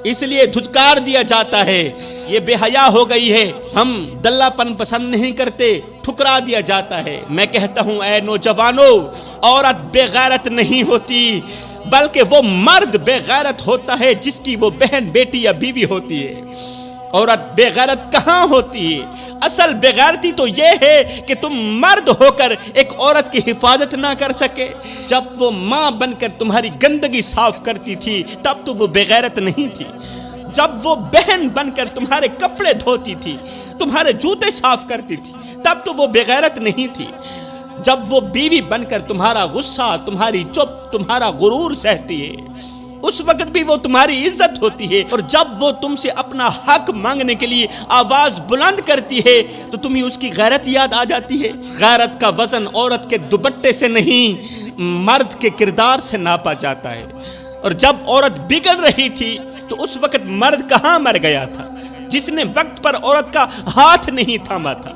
اس لیے دھتکار دیا جاتا ہے، یہ بے حیا ہو گئی ہے، ہم دلہ پن پسند نہیں کرتے، ٹھکرا دیا جاتا ہے۔ میں کہتا ہوں اے نوجوانوں، عورت بے غیرت نہیں ہوتی، بلکہ وہ مرد بے غیرت ہوتا ہے جس کی وہ بہن، بیٹی یا بیوی ہوتی ہے۔ عورت بے غیرت کہاں ہوتی ہے؟ اصل بے غیرتی تو یہ ہے کہ تم مرد ہو کر ایک عورت کی حفاظت نہ کر سکے۔ جب وہ ماں بن کر تمہاری گندگی صاف کرتی تھی تب تو وہ بے غیرت نہیں تھی۔ جب وہ بہن بن کر تمہارے کپڑے دھوتی تھی، تمہارے جوتے صاف کرتی تھی، تب تو وہ بے غیرت نہیں تھی۔ جب وہ بیوی بن کر تمہارا غصہ، تمہاری چپ، تمہارا غرور سہتی ہے، اس وقت بھی وہ تمہاری عزت ہوتی ہے۔ اور جب وہ تم سے اپنا حق مانگنے کے لیے آواز بلند کرتی ہے تو تمہیں اس کی غیرت یاد آ جاتی ہے۔ غیرت کا وزن عورت کے دوپٹے سے نہیں، مرد کے کردار سے ناپا جاتا ہے۔ اور جب عورت بگڑ رہی تھی تو اس وقت مرد کہاں مر گیا تھا؟ جس نے وقت پر عورت کا ہاتھ نہیں تھاما تھا،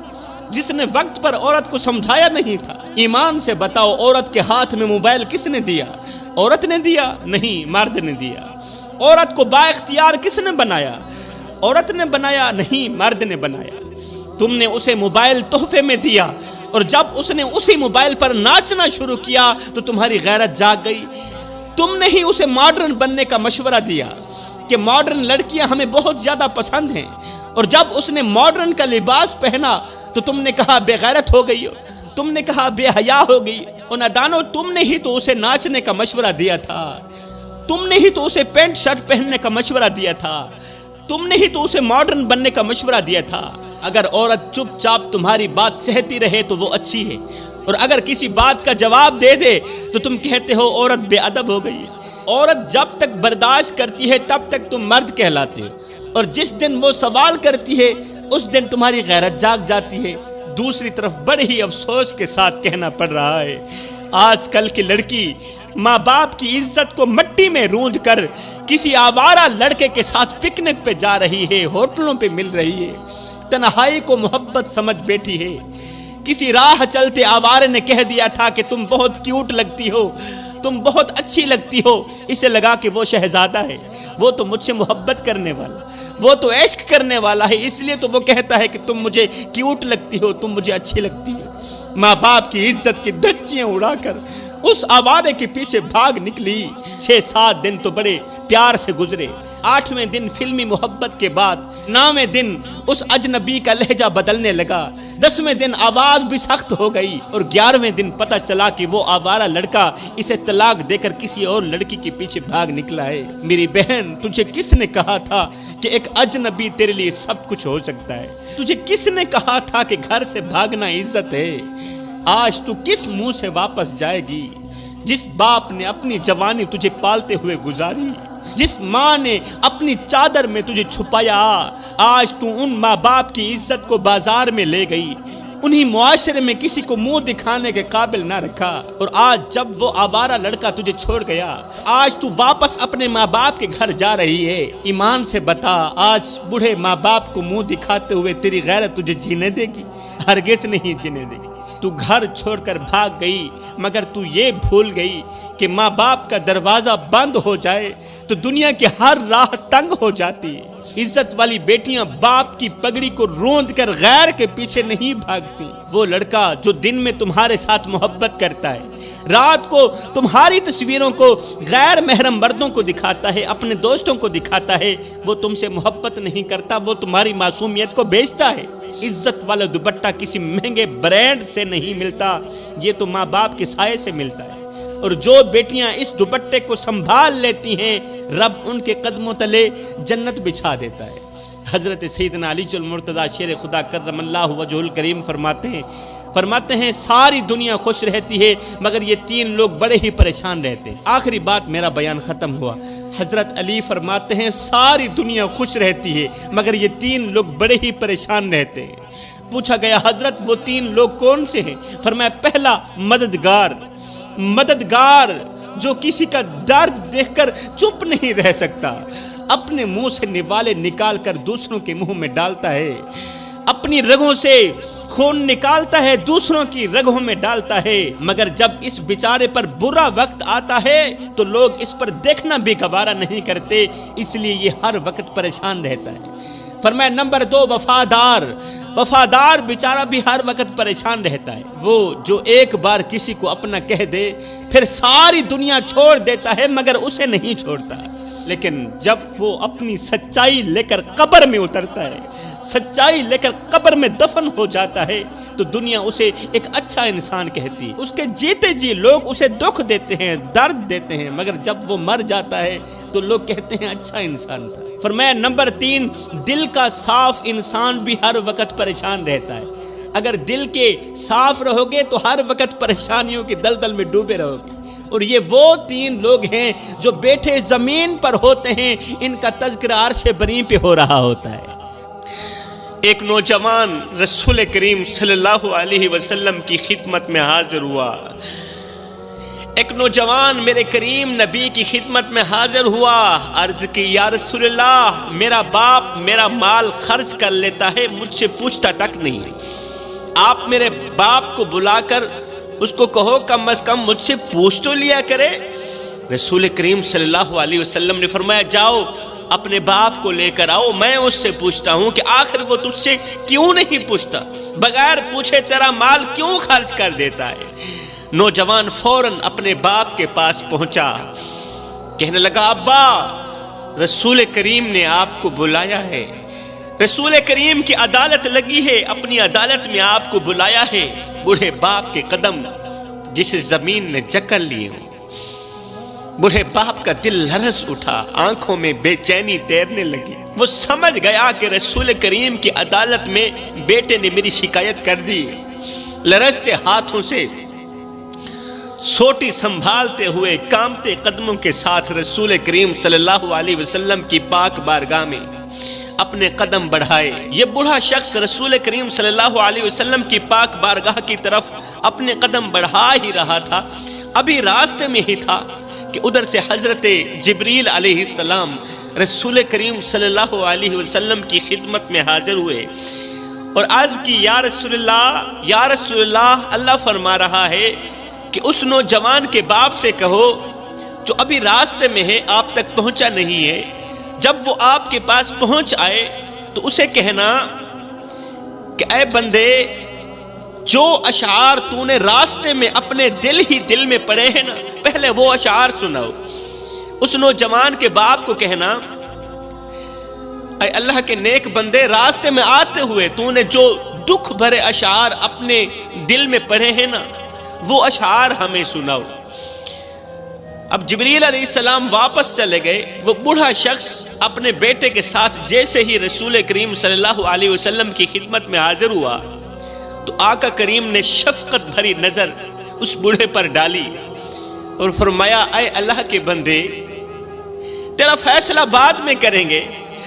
جس نے وقت پر عورت کو سمجھایا نہیں تھا۔ ایمان سے بتاؤ، عورت کے ہاتھ میں موبائل کس نے دیا؟ عورت نے دیا؟ نہیں، مرد نے دیا۔ عورت کو با اختیار کس نے بنایا؟ عورت نے بنایا؟ نہیں، مرد نے بنایا۔ تم نے اسے موبائل تحفے میں دیا، اور جب اس نے اسی موبائل پر ناچنا شروع کیا تو تمہاری غیرت جاگ گئی۔ تم نے ہی اسے ماڈرن بننے کا مشورہ دیا کہ ماڈرن لڑکیاں ہمیں بہت زیادہ پسند ہیں، اور جب اس نے ماڈرن کا لباس پہنا تو تم نے کہا بے غیرت ہو گئی ہو، تم نے کہا بے حیا ہو گئی۔ اور نادانو، تم نے ہی تو اسے ناچنے کا مشورہ دیا تھا، تم نے ہی تو اسے پینٹ شرٹ پہننے کا مشورہ دیا تھا، تم نے ہی تو اسے ماڈرن بننے کا مشورہ دیا تھا۔ اگر عورت چپ چاپ تمہاری بات سہتی رہے تو وہ اچھی ہے، اور اگر کسی بات کا جواب دے دے تو تم کہتے ہو عورت بے ادب ہو گئی ہے۔ عورت جب تک برداشت کرتی ہے تب تک تم مرد کہلاتے ہو، اور جس دن وہ سوال کرتی ہے اس دن تمہاری غیرت جاگ جاتی ہے۔ دوسری طرف بڑے ہی افسوس کے ساتھ کہنا پڑ رہا ہے، آج کل کی لڑکی ماں باپ کی عزت کو مٹی میں روند کر کسی آوارہ لڑکے کے ساتھ پکنک پہ جا رہی ہے، ہوٹلوں پہ مل رہی ہے، تنہائی کو محبت سمجھ بیٹھی ہے۔ کسی راہ چلتے آوارے نے کہہ دیا تھا کہ تم بہت کیوٹ لگتی ہو، تم بہت اچھی لگتی ہو، اسے لگا کہ وہ شہزادہ ہے، وہ تو مجھ سے محبت کرنے والا، وہ تو عشق کرنے والا ہے، اس لیے تو وہ کہتا ہے کہ تم مجھے کیوٹ لگتی ہو، تم مجھے اچھی لگتی ہو۔ ماں باپ کی عزت کی دھچیاں اڑا کر اس آوارے کے پیچھے بھاگ نکلی۔ 6-7 دن تو بڑے پیار سے گزرے، 8ویں دن فلمی محبت کے بعد 9ویں دن اس اجنبی کا لہجہ بدلنے لگا، 10ویں دن آواز بھی سخت ہو گئی، اور 11ویں دن پتہ چلا کہ وہ آوارہ لڑکا اسے طلاق دے کر کسی اور لڑکی کے پیچھے بھاگ نکلا ہے۔ میری بہن، تجھے کس نے کہا تھا کہ ایک اجنبی تیرے لیے سب کچھ ہو سکتا ہے؟ تجھے کس نے کہا تھا کہ گھر سے بھاگنا عزت ہے؟ آج تو کس منہ سے واپس جائے گی؟ جس باپ نے اپنی جوانی تجھے پالتے ہوئے گزاری، جس ماں نے اپنی چادر میں تجھے چھپایا، آج تو ان ماں باپ کی عزت کو بازار میں لے گئی، انہی معاشرے میں کسی کو منہ دکھانے کے قابل نہ رکھا، اور آج جب وہ آوارہ لڑکا تجھے چھوڑ گیا، آج تو واپس اپنے ماں باپ کے گھر جا رہی ہے۔ ایمان سے بتا، آج بوڑھے ماں باپ کو منہ دکھاتے ہوئے تیری غیرت تجھے جینے دے گی؟ ہرگز نہیں جینے دے گی۔ تو گھر چھوڑ کر بھاگ گئی، مگر تو یہ بھول گئی کہ ماں باپ کا دروازہ بند ہو جائے تو دنیا کی ہر راہ تنگ ہو جاتی ہے۔ عزت والی بیٹیاں باپ کی پگڑی کو روند کر غیر کے پیچھے نہیں بھاگتی۔ وہ لڑکا جو دن میں تمہارے ساتھ محبت کرتا ہے، رات کو تمہاری تصویروں کو غیر محرم مردوں کو دکھاتا ہے، اپنے دوستوں کو دکھاتا ہے، وہ تم سے محبت نہیں کرتا، وہ تمہاری معصومیت کو بیچتا ہے۔ عزت والا دوپٹہ کسی مہنگے برانڈ سے نہیں ملتا، یہ تو ماں باپ کے سائے سے ملتا ہے۔ اور جو بیٹیاں اس دوپٹے کو سنبھال لیتی ہیں، رب ان کے قدموں تلے جنت بچھا دیتا ہے۔ حضرت سیدنا علی المرتضیٰ شیر خدا کرم اللہ وجہ الکریم فرماتے ہیں ساری دنیا خوش رہتی ہے مگر یہ 3 لوگ بڑے ہی پریشان رہتے ہیں۔ آخری بات میرا بیان ختم ہوا۔ حضرت علی فرماتے ہیں ساری دنیا خوش رہتی ہے مگر یہ 3 لوگ بڑے ہی پریشان رہتے ہیں۔ پوچھا گیا حضرت وہ 3 لوگ کون سے ہیں؟ فرمایا پہلا مددگار جو کسی کا درد دیکھ کر چپ نہیں رہ سکتا، اپنے منہ سے نوالے نکال کر دوسروں کے منہ میں ڈالتا ہے، اپنی رگوں سے خون نکالتا ہے، دوسروں کی رگوں میں ڈالتا ہے، مگر جب اس بیچارے پر برا وقت آتا ہے تو لوگ اس پر دیکھنا بھی گوارا نہیں کرتے، اس لیے یہ ہر وقت پریشان رہتا ہے۔ فرمایا نمبر 2 وفادار بیچارہ بھی ہر وقت پریشان رہتا ہے، وہ جو ایک بار کسی کو اپنا کہہ دے پھر ساری دنیا چھوڑ دیتا ہے مگر اسے نہیں چھوڑتا، لیکن جب وہ اپنی سچائی لے کر قبر میں اترتا ہے، سچائی لے کر قبر میں دفن ہو جاتا ہے تو دنیا اسے ایک اچھا انسان کہتی ہے۔ اس کے جیتے جی لوگ اسے دکھ دیتے ہیں، درد دیتے ہیں، مگر جب وہ مر جاتا ہے تو لوگ کہتے ہیں اچھا انسان تھا۔ فرمایا نمبر 3 دل کا صاف انسان بھی ہر وقت پریشان رہتا ہے۔ اگر دل کے صاف رہو گے تو ہر وقت پریشانیوں کی دلدل میں ڈوبے رہو گے، اور یہ وہ 3 لوگ ہیں جو بیٹھے زمین پر ہوتے ہیں، ان کا تذکرہ عرش بری پہ ہو رہا ہوتا ہے۔ ایک نوجوان رسول کریم صلی اللہ علیہ وسلم کی خدمت میں حاضر ہوا، ایک نوجوان میرے کریم نبی کی خدمت میں حاضر ہوا، عرض کی یا رسول اللہ میرا باپ میرا مال خرچ کر لیتا ہے، مجھ سے پوچھتا تک نہیں، آپ میرے باپ کو بلا کر اس کو کہو کم از کم مجھ سے پوچھ تو لیا کرے۔ رسول کریم صلی اللہ علیہ وسلم نے فرمایا جاؤ اپنے باپ کو لے کر آؤ، میں اس سے پوچھتا ہوں کہ آخر وہ تجھ سے کیوں نہیں پوچھتا، بغیر پوچھے تیرا مال کیوں خرچ کر دیتا ہے۔ نوجوان فوراً اپنے باپ کے پاس پہنچا، کہنے لگا ابا رسول کریم نے آپ کو بلایا ہے، رسول کریم کی عدالت لگی ہے، اپنی عدالت میں آپ کو بلایا ہے۔ بوڑھے باپ کے قدم جسے زمین نے جکڑ لیے ہوں، بوڑھے باپ کا دل لرز اٹھا، آنکھوں میں بے چینی تیرنے لگی، وہ سمجھ گیا کہ رسول کریم کی عدالت میں بیٹے نے میری شکایت کر دی۔ لرزتے ہاتھوں سے سوٹی سنبھالتے ہوئے کامتے قدموں کے ساتھ رسول کریم صلی اللہ علیہ وسلم کی پاک بارگاہ میں اپنے قدم بڑھائے۔ یہ بوڑھا شخص رسول کریم صلی اللہ علیہ وسلم کی پاک بارگاہ کی طرف اپنے قدم بڑھا ہی رہا تھا، ابھی راستے میں ہی تھا کہ ادھر سے حضرت جبریل علیہ السلام رسول کریم صلی اللہ علیہ وسلم کی خدمت میں حاضر ہوئے اور عرض کی یا رسول اللہ، اللہ فرما رہا ہے کہ اس نوجوان کے باپ سے کہو جو ابھی راستے میں ہے، آپ تک پہنچا نہیں ہے، جب وہ آپ کے پاس پہنچ آئے تو اسے کہنا کہ اے بندے جو اشعار تو نے راستے میں اپنے دل میں پڑے ہیں نا، پہلے وہ اشعار سناؤ۔ اس نوجوان کے باپ کو کہنا اے اللہ کے نیک بندے، راستے میں آتے ہوئے تو نے جو دکھ بھرے اشعار اپنے دل میں پڑھے ہیں نا، وہ اشعار ہمیں سناؤ۔ اب جبریل علیہ السلام واپس چلے گئے، وہ بوڑھا شخص اپنے بیٹے کے ساتھ جیسے ہی رسول کریم صلی اللہ علیہ وسلم کی خدمت میں حاضر ہوا تو آقا کریم نے شفقت بھری نظر اس بوڑھے پر ڈالی اور فرمایا اے اللہ کے بندے، تیرا فیصلہ بعد میں کریں گے،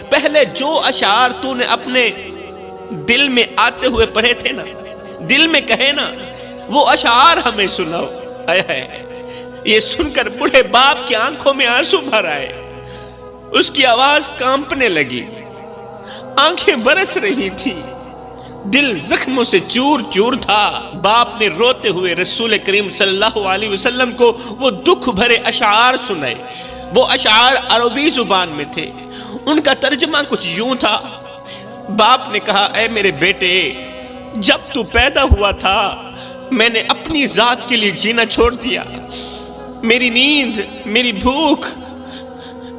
پہلے جو اشعار تو نے اپنے دل میں آتے ہوئے پڑھے تھے نا، دل میں کہے نا، وہ اشعار ہمیں سناؤ۔ یہ سن کر بوڑھے باپ کی آنکھوں میں آنسو بھر آئے، اس کی آواز کانپنے لگی، آنکھیں برس رہی تھیں، دل زخموں سے چور چور تھا۔ باپ نے روتے ہوئے رسول کریم صلی اللہ علیہ وسلم کو وہ دکھ بھرے اشعار سنائے۔ وہ اشعار عربی زبان میں تھے، ان کا ترجمہ کچھ یوں تھا۔ باپ نے کہا اے میرے بیٹے، جب تو پیدا ہوا تھا میں نے اپنی ذات کے لیے جینا چھوڑ دیا، میری نیند، میری بھوک،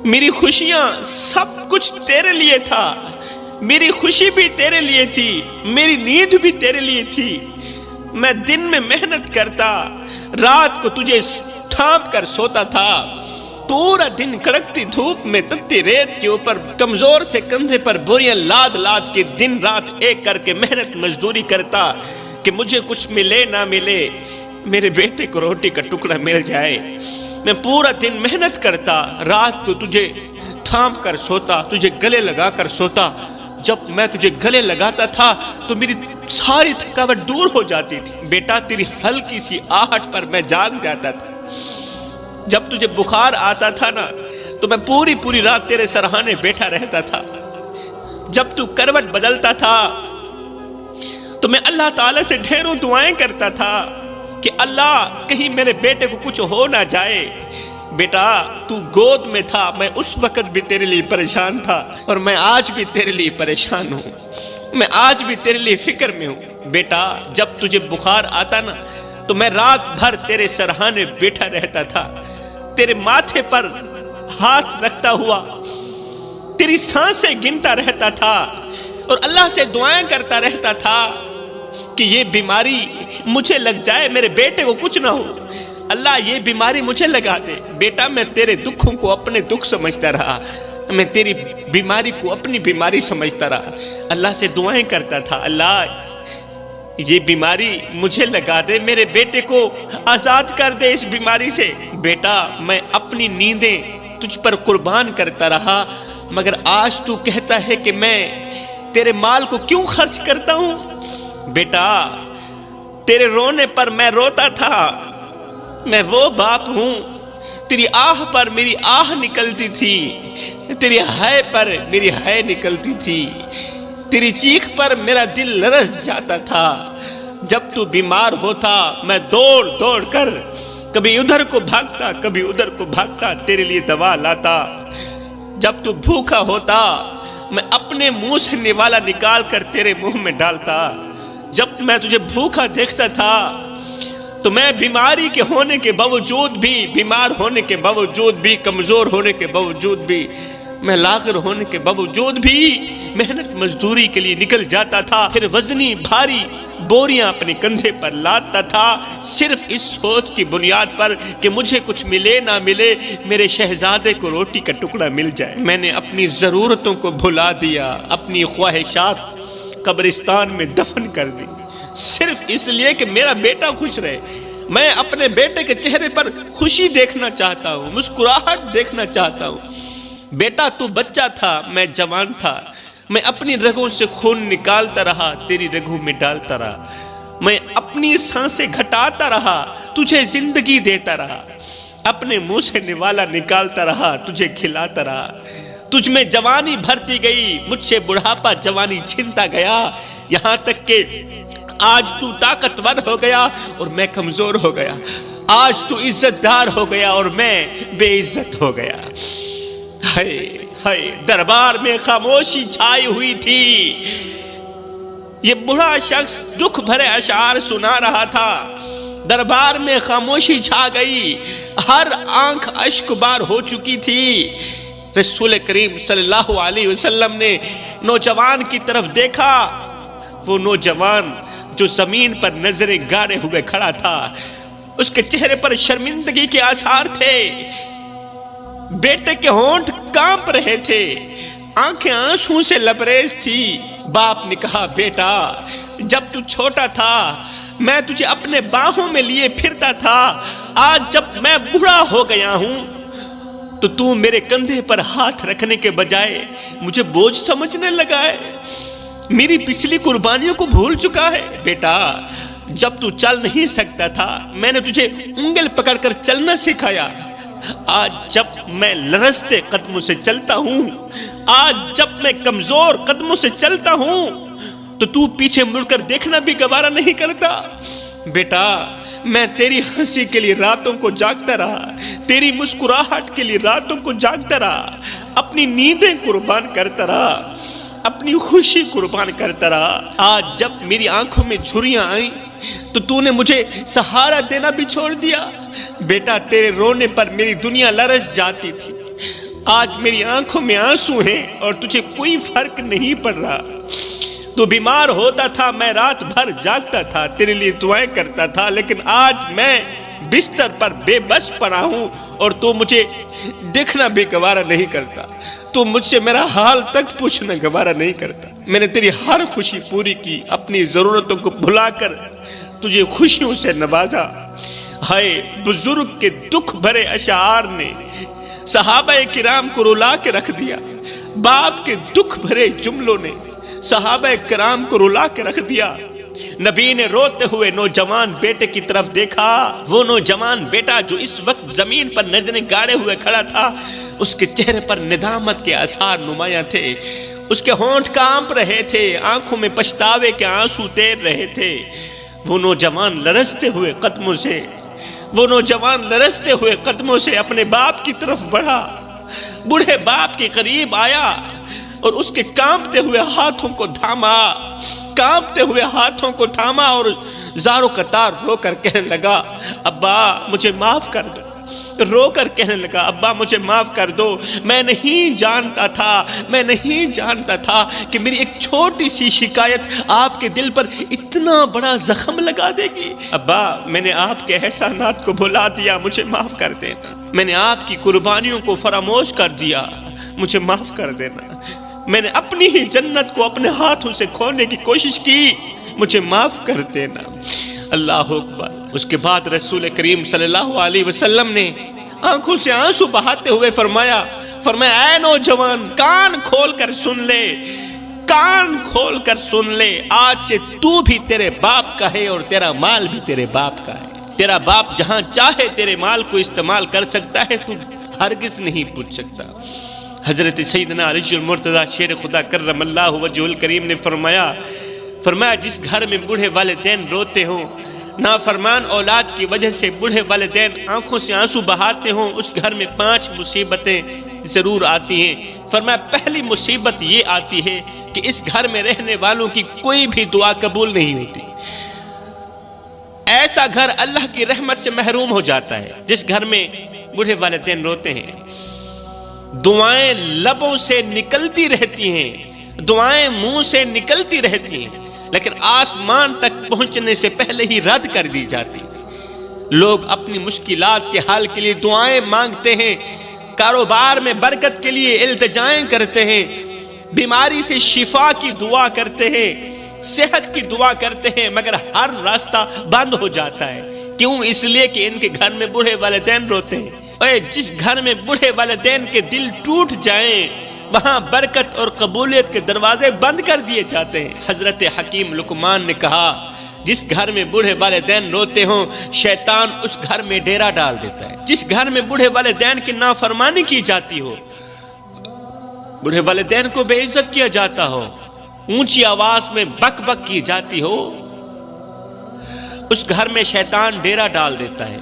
میری خوشیاں سب کچھ تیرے لیے تھا، میری خوشی بھی تیرے لیے تھی، میری نیند بھی تیرے لیے تھی، میں دن میں محنت کرتا، رات کو تجھے تھام کر سوتا تھا، پورا دن کڑکتی دھوپ میں تتی ریت کے اوپر کمزور سے کندھے پر بوریاں لاد لاد کے دن رات ایک کر کے محنت مزدوری کرتا کہ مجھے کچھ ملے نہ ملے، میرے بیٹے کو روٹی کا ٹکڑا مل جائے۔ میں پورا دن محنت کرتا، رات کو تجھے تھام کر سوتا، تجھے گلے لگا کر سوتا۔ جب میں تجھے گلے لگاتا تھا تو میری ساری تھکاوٹ دور ہو جاتی تھی بیٹا، تیری ہلکی سی آہٹ پر میں جاگ جاتا تھا۔ جب تجھے بخار آتا تھا نا تو میں پوری رات تیرے سرہانے بیٹھا رہتا تھا۔ جب تو کروٹ بدلتا تھا تو میں اللہ تعالیٰ سے ڈھیروں دعائیں کرتا تھا کہ اللہ کہیں میرے بیٹے کو کچھ ہو نہ جائے۔ بیٹا تو گود میں تھا، میں اس وقت بھی تیرے لیے پریشان تھا، اور میں آج بھی تیرے لیے پریشان ہوں، میں آج بھی تیرے لیے فکر میں ہوں۔ بیٹا جب تجھے بخار آتا نا تو میں رات بھر تیرے سرہانے بیٹھا رہتا تھا، تیرے ماتھے پر ہاتھ رکھتا ہوا تیری سانسیں گنتا رہتا تھا، اور اللہ سے دعائیں کرتا رہتا تھا کہ یہ بیماری مجھے لگ جائے، میرے بیٹے کو کچھ نہ ہو، اللہ یہ بیماری مجھے لگا دے۔ بیٹا میں تیرے دکھوں کو اپنے دکھ سمجھتا رہا، میں تیری بیماری کو اپنی بیماری سمجھتا رہا، اللہ سے دعائیں کرتا تھا، اللہ یہ بیماری مجھے لگا دے، میرے بیٹے کو آزاد کر دے اس بیماری سے۔ بیٹا میں اپنی نیندیں تجھ پر قربان کرتا رہا، مگر آج تو کہتا ہے کہ میں تیرے مال کو کیوں خرچ کرتا ہوں؟ بیٹا تیرے رونے پر میں روتا تھا، میں وہ باپ ہوں، تیری آہ پر میری آہ نکلتی تھی، تیری ہائے پر میری ہائے نکلتی تھی، تیری چیخ پر میرا دل لرز جاتا تھا۔ جب تو بیمار ہوتا میں دوڑ دوڑ کر کبھی ادھر کو بھاگتا کبھی ادھر کو بھاگتا تیرے لیے دوا لاتا۔ جب تو بھوکا ہوتا میں اپنے منہ سے نوالا نکال کر تیرے منہ میں ڈالتا۔ جب میں تجھے بھوکا دیکھتا تھا تو میں بیماری کے ہونے کے باوجود بھی، بیمار ہونے کے باوجود بھی، کمزور ہونے کے باوجود بھی، میں لاغر ہونے کے باوجود بھی محنت مزدوری کے لیے نکل جاتا تھا، پھر وزنی بھاری بوریاں اپنے کندھے پر لاتا تھا، صرف اس سوچ کی بنیاد پر کہ مجھے کچھ ملے نہ ملے، میرے شہزادے کو روٹی کا ٹکڑا مل جائے۔ میں نے اپنی ضرورتوں کو بھلا دیا، اپنی خواہشات قبرستان میں دفن کر دی، صرف اس لیے کہ میرا بیٹا خوش رہے۔ میں اپنے بیٹے کے چہرے پر خوشی دیکھنا چاہتا ہوں، مسکراہٹ دیکھنا چاہتا ہوں۔ بیٹا تو بچہ تھا، میں جوان تھا، میں اپنی رگوں سے خون نکالتا رہا، تیری رگوں میں ڈالتا رہا، میں اپنی سانسیں گھٹاتا رہا، تجھے زندگی دیتا رہا، اپنے منہ سے نوالا نکالتا رہا، تجھے کھلاتا رہا، تجھ میں جوانی بھرتی گئی، مجھ سے بڑھاپا جوانی چھنتا گیا، یہاں تک کہ آج تو طاقتور ہو گیا اور میں کمزور ہو گیا، آج تو عزت دار ہو گیا اور میں بے عزت ہو گیا۔ ہائے ہائے دربار میں خاموشی چھائی ہوئی تھی، یہ بڑا شخص دکھ بھرے اشعار سنا رہا تھا، دربار میں خاموشی چھا گئی، ہر آنکھ اشک بار ہو چکی تھی۔ رسول کریم صلی اللہ علیہ وسلم نے نوجوان کی طرف دیکھا، وہ نوجوان جو زمین پر نظریں گاڑے ہوئے کھڑا تھا، اس کے چہرے پر شرمندگی کے آثار تھے، بیٹے کے ہونٹ کانپ رہے تھے، آنکھیں آنسوں سے لبریز تھی۔ باپ نے کہا بیٹا جب تو چھوٹا تھا میں تجھے اپنے باہوں میں لیے پھرتا تھا، آج جب میں بوڑھا ہو گیا ہوں تو میرے کندھے پر ہاتھ رکھنے کے بجائے مجھے بوجھ سمجھنے لگا ہے، میری پچھلی قربانیوں کو بھول چکا ہے۔ بیٹا جب تو چل نہیں سکتا تھا میں نے تجھے انگل پکڑ کر چلنا سکھایا، آج جب میں لرزتے قدموں سے چلتا ہوں، آج جب میں کمزور قدموں سے چلتا ہوں تو پیچھے مڑ کر دیکھنا بھی گوارا نہیں کرتا۔ بیٹا میں تیری ہنسی کے لیے راتوں کو جاگتا رہا، تیری مسکراہٹ کے لیے راتوں کو جاگتا رہا، اپنی نیندیں قربان کرتا رہا، اپنی خوشی قربان کرتا رہا۔ آج جب میری آنکھوں میں جھریاں آئیں تو نے مجھے سہارا دینا بھی چھوڑ دیا۔ بیٹا تیرے رونے پر میری دنیا لرز جاتی تھی، آج میری آنکھوں میں آنسو ہیں اور تجھے کوئی فرق نہیں پڑ رہا۔ تو بیمار ہوتا تھا میں رات بھر جاگتا تھا، تیرے لیے دعائیں کرتا تھا، لیکن آج میں بستر پر بے بس پڑا ہوں اور تو مجھے دیکھنا بھی گوارا نہیں کرتا، تو مجھ سے میرا حال تک پوچھنا گوارا نہیں کرتا۔ میں نے تیری ہر خوشی پوری کی، اپنی ضرورتوں کو بھلا کر تجھے خوشیوں سے نوازا۔ ہائے بزرگ کے دکھ بھرے اشعار نے صحابہ کرام کو رلا کے رکھ دیا، باپ کے دکھ بھرے جملوں نے صحابہ کرام کو رلا کے رکھ دیا۔ نبی نے روتے ہوئے نوجوان بیٹے کی طرف دیکھا، وہ نوجوان بیٹا جو اس وقت زمین پر نظریں گاڑے ہوئے کھڑا تھا، اس کے چہرے پر ندامت کے آثار نمایاں تھے۔ اس کے ہونٹ کانپ رہے تھے، آنکھوں میں پچھتاوے کے آنسو تیر رہے تھے۔ وہ نوجوان لرزتے ہوئے قدموں سے اپنے باپ کی طرف بڑھا، بوڑھے باپ کے قریب آیا اور اس کے کانپتے ہوئے ہاتھوں کو تھاما اور زاروں قطار رو کر کہنے لگا، ابا مجھے معاف کر دو۔ رو کر کہنے لگا، ابا مجھے معاف کر دو، میں نہیں جانتا تھا کہ میری ایک چھوٹی سی شکایت آپ کے دل پر اتنا بڑا زخم لگا دے گی۔ ابا میں نے آپ کے احسانات کو بھلا دیا، مجھے معاف کر دینا۔ میں نے آپ کی قربانیوں کو فراموش کر دیا، مجھے معاف کر دینا۔ میں نے اپنی ہی جنت کو اپنے ہاتھوں سے کھونے کی کوشش کی، مجھے معاف کر دینا۔ اللہ اکبر۔ اس کے بعد رسول کریم صلی اللہ علیہ وسلم نے آنکھوں سے آنسو بہاتے ہوئے فرمایا اے نوجوان، کان کھول کر سن لے، آج سے تو بھی تیرے باپ کا ہے اور تیرا مال بھی تیرے باپ کا ہے۔ تیرا باپ جہاں چاہے تیرے مال کو استعمال کر سکتا ہے، تو ہرگز نہیں پوچھ سکتا۔ حضرت سیدنا علی المرتضیٰ شیر خدا کرم اللہ وجہہ الکریم نے فرمایا جس گھر میں بوڑھے والدین روتے ہوں، نافرمان اولاد کی وجہ سے بوڑھے والدین آنکھوں سے آنسو بہاتے ہوں، اس گھر میں 5 مصیبتیں ضرور آتی ہیں۔ فرمایا پہلی مصیبت یہ آتی ہے کہ اس گھر میں رہنے والوں کی کوئی بھی دعا قبول نہیں ہوتی۔ ایسا گھر اللہ کی رحمت سے محروم ہو جاتا ہے جس گھر میں بوڑھے والدین روتے ہیں۔ دعائیں لبوں سے نکلتی رہتی ہیں، دعائیں منہ سے نکلتی رہتی ہیں، لیکن آسمان تک پہنچنے سے پہلے ہی رد کر دی جاتی۔ لوگ اپنی مشکلات کے حل کے لیے دعائیں مانگتے ہیں، کاروبار میں برکت کے لیے التجائیں کرتے ہیں، بیماری سے شفا کی دعا کرتے ہیں، صحت کی دعا کرتے ہیں، مگر ہر راستہ بند ہو جاتا ہے۔ کیوں؟ اس لیے کہ ان کے گھر میں بوڑھے والدین روتے ہیں۔ جس گھر میں بوڑھے والدین کے دل ٹوٹ جائیں، وہاں برکت اور قبولیت کے دروازے بند کر دیے جاتے ہیں۔ حضرت حکیم لقمان نے کہا، جس گھر میں بوڑھے والدین روتے ہوں، شیطان اس گھر میں ڈیرا ڈال دیتا ہے۔ جس گھر میں بوڑھے والدین کی نافرمانی کی جاتی ہو، بوڑھے والدین کو بے عزت کیا جاتا ہو، اونچی آواز میں بک بک کی جاتی ہو، اس گھر میں شیطان ڈیرا ڈال دیتا ہے۔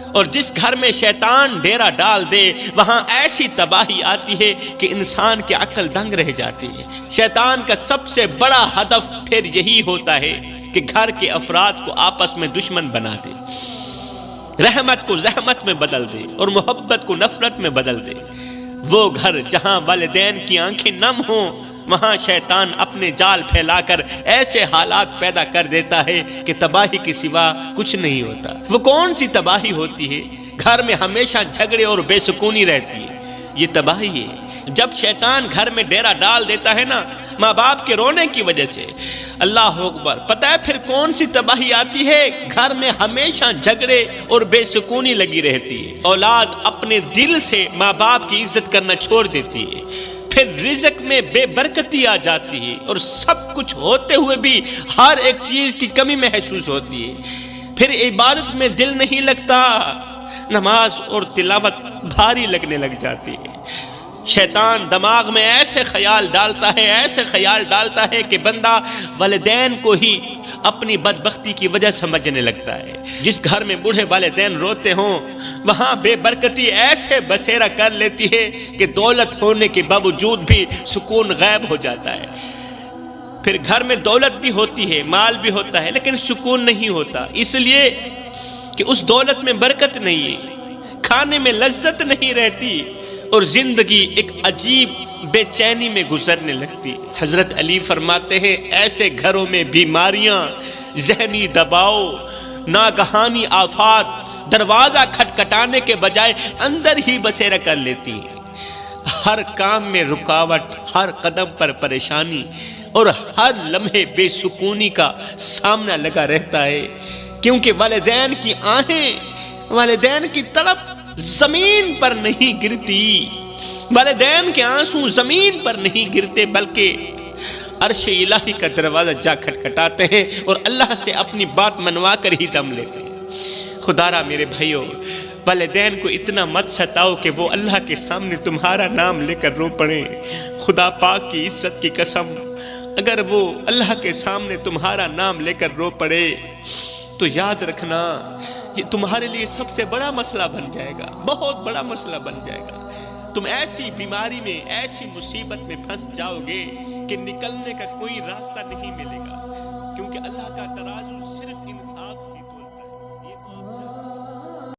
اور جس گھر میں شیطان ڈیرا ڈال دے، وہاں ایسی تباہی آتی ہے کہ انسان کی عقل دنگ رہ جاتی ہے۔ شیطان کا سب سے بڑا ہدف پھر یہی ہوتا ہے کہ گھر کے افراد کو آپس میں دشمن بنا دے، رحمت کو زحمت میں بدل دے اور محبت کو نفرت میں بدل دے۔ وہ گھر جہاں والدین کی آنکھیں نم ہوں، وہاں شیطان اپنے جال پھیلا کر ایسے حالات پیدا کر دیتا ہے کہ تباہی کے سوا کچھ نہیں ہوتا۔ وہ کون سی تباہی ہوتی ہے؟ گھر میں ہمیشہ جھگڑے اور بے سکونی رہتی ہے، یہ تباہی ہے۔ جب شیطان گھر میں ڈیرا ڈال دیتا ہے نا، ماں باپ کے رونے کی وجہ سے، اللہ اکبر، پتہ ہے پھر کون سی تباہی آتی ہے؟ گھر میں ہمیشہ جھگڑے اور بے سکونی لگی رہتی ہے۔ اولاد اپنے دل سے ماں باپ کی عزت کرنا چھوڑ دیتی ہے۔ پھر رزق میں بے برکتی آ جاتی ہے اور سب کچھ ہوتے ہوئے بھی ہر ایک چیز کی کمی محسوس ہوتی ہے۔ پھر عبادت میں دل نہیں لگتا، نماز اور تلاوت بھاری لگنے لگ جاتی ہے۔ شیطان دماغ میں ایسے خیال ڈالتا ہے کہ بندہ والدین کو ہی اپنی بدبختی کی وجہ سمجھنے لگتا ہے۔ جس گھر میں بوڑھے والدین روتے ہوں، وہاں بے برکتی ایسے بسیرا کر لیتی ہے کہ دولت ہونے کے باوجود بھی سکون غائب ہو جاتا ہے۔ پھر گھر میں دولت بھی ہوتی ہے، مال بھی ہوتا ہے، لیکن سکون نہیں ہوتا، اس لیے کہ اس دولت میں برکت نہیں ہے، کھانے میں لذت نہیں رہتی اور زندگی ایک عجیب بے چینی میں گزرنے لگتی۔ حضرت علی فرماتے ہیں، ایسے گھروں میں بیماریاں، ذہنی دباؤ، ناگہانی آفات دروازہ کھٹکھٹانے کے بجائے اندر ہی بسیرا کر لیتی ہیں۔ ہر کام میں رکاوٹ، ہر قدم پر پریشانی اور ہر لمحے بے سکونی کا سامنا لگا رہتا ہے، کیونکہ والدین کی آہیں، والدین کی تڑپ زمین پر نہیں گرتی، والدین کے آنسو زمین پر نہیں گرتے، بلکہ عرش الہی کا دروازہ جا کھٹکھٹاتے ہیں اور اللہ سے اپنی بات منوا کر ہی دم لیتے ہیں۔ خدا را میرے بھائیوں، والدین کو اتنا مت ستاؤ کہ وہ اللہ کے سامنے تمہارا نام لے کر رو پڑیں۔ خدا پاک کی عزت کی قسم، اگر وہ اللہ کے سامنے تمہارا نام لے کر رو پڑے تو یاد رکھنا یہ تمہارے لیے سب سے بڑا مسئلہ بن جائے گا، بہت بڑا مسئلہ بن جائے گا۔ تم ایسی بیماری میں، ایسی مصیبت میں پھنس جاؤ گے کہ نکلنے کا کوئی راستہ نہیں ملے گا، کیونکہ اللہ کا ترازو صرف